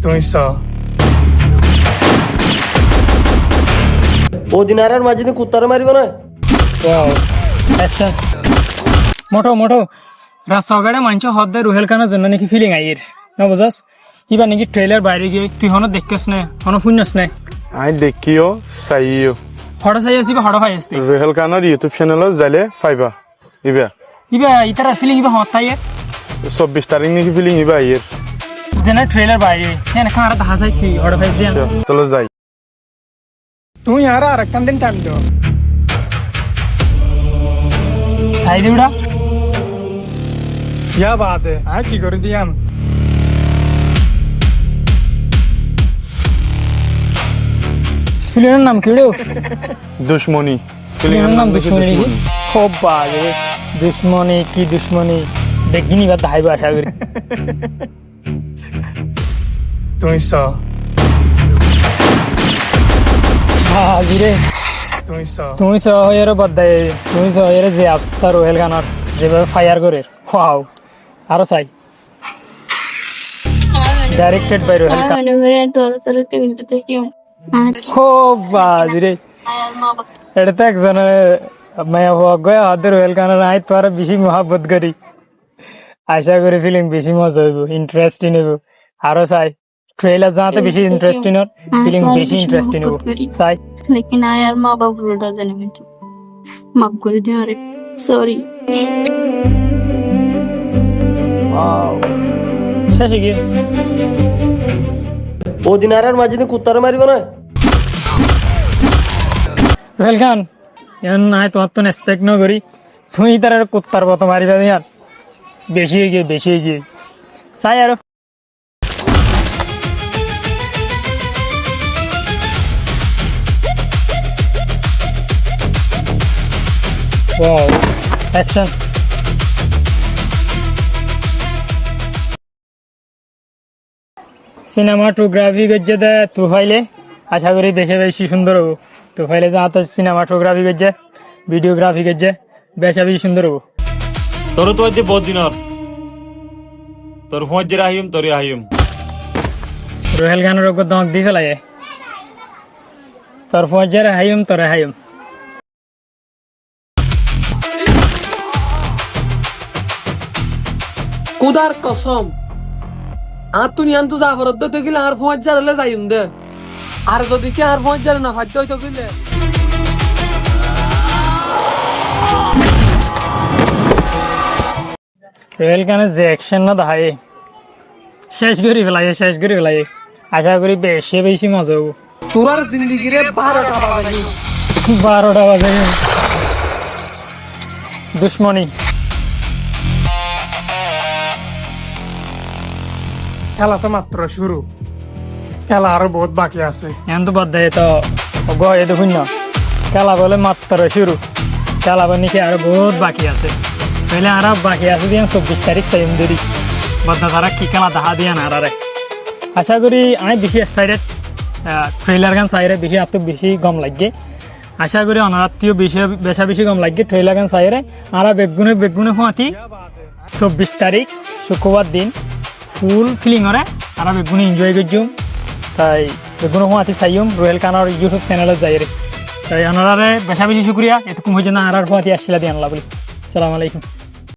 তুই স ও দিনারের মাঝে দিয়ে কুত্তারে মারিব না। ওয়াও আচ্ছা মোটো মোটো রাস্তাঘাটে মানুষ হদ্দে রুহেল খানের জন্য নাকি ফিলিং আইয়ের না বুঝাস এবার নাকি ট্রেলার বাইরে গিয়ে তুই হনো দেখস না হনো শুনস না আই দেখিও চাইও হড় চাই আসি বা হড় খাই আসতে রুহেল খানৰ ইউটিউব চেনেলত যাইলে পাইবা ইবা ইতার ফিলিং ইবা হত তাই 24 তারিখ নাকি ফিলিং ইবা আইয়ের যেন ট্রেলার বাইরে হ্যাঁ খানা দেখা যায় কি হড় খাই দিয়ে চলো যাই তুই আর একখান দিন টাইম দাও খাই দিবড়া क्या बात है हाँ की कर दिया फिल्मेर नाम কি রে দুশ্মনী ফিল্মের নাম দুশ্মনী খুব বাজে দুশ্মনী কি দুশ্মনী দেখিনি বা ধাইবা আশা করি তুই স বাজি রে তুই স এর বদাই তুই স এর যে আবস্থা রোহেল গানার যেভাবে ফায়ার করে ওয়াও আরো চাই ডাইরেক্টেড বাই রোহেল খান খুব বাজি রে এটা তো একজনের মায়া হওয়া গয়া হাতে রোহেল খানের আই তো আর বেশি মহাব্বত করি আশা করি ফিলিং বেশি মজা হইব ইন্টারেস্টিং হইব আরো চাই ট্রেলার যাতে বেশি ইন্টারেস্টিং হর ফিলিং বেশি ইন্টারেস্টিং হইব চাই लेकिन यार माँ बाप रोटा देने में तो माफ कर दिया अरे सॉरी ওয়াও শেষে গিয়ে ও দিনারের মাঝে দিয়ে কুত্তারে মারিব না। রোহেল খান এখন নাই তোমার তো এক্সপেক্ট না করি তুই তার কুত্তার মতো মারিবা ইয়ার বেশি গিয়ে চাই আরো ওয়াও অ্যাকশন সিনেমাটোগ্রাফি করছে দে তুফাইলে আশা করি বেশি সুন্দর হবো তুফাইলে যা তো সিনেমাটোগ্রাফি করছে ভিডিওগ্রাফি করছে বেশি সুন্দর হবো তোর তো আজ বহুত দিনের তোর ফোন যে রাহিম তোর আহিম রোহেল গানের ওপর দমক দিয়ে ফেলাই তোর ফোন যে রাহিম তোর হাইম কুদার কসম আর তুই আন্তু যা ফরত দেখিলে আর 5000 হলে যাইম দে আর যদি কি আর 5000 না ফাদ্য হইতো কিলে রোহেল গানের যে অ্যাকশন না দেখায় শেষ করে ফেলাই আশা করি বেশি মজা হবো তোরার জিন্দিগিরে 12টা বাজানি 12টা বাজে দুশ্মনী খেলা তো মাত্র শুরু খেলা আরো বহুত বাকি আছে এখন তো বাদ তো গয়ে দেখুন না খেলা বলে মাত্র শুরু খেলা বলে নাকি আরো বহুত বাকি আছে তাহলে আর বাকি আছে দিয়ে 24 তারিখ চাইম দেরি বদ্ধ তারা কি খেলা দেখা দিয়ে না আরে আশা করি আমি বেশি এক্সাইটেড ট্রেলার গান চাইরে বেশি এত বেশি গম লাগে আশা করি অনারাত্মীয় বেশি গম লাগে ট্রেলার গান চাইরে আর বেগুনে হুঁয়াতি 24 তারিখ শুক্রবার দিন ফুল ফিলিং হরে আর বেগুনে এনজয় করছুম তাই বেগুনে হুঁয়াতি চাইম রোহেল খানের ইউটিউব চ্যানেলত যাইরে তাই ওনারে বেশি শুক্রিয়া এতক্ষণ হয়েছে না আর হুঁয়াতি আসছিলা দিয়ে আনলা বলি আসসালামু আলাইকুম।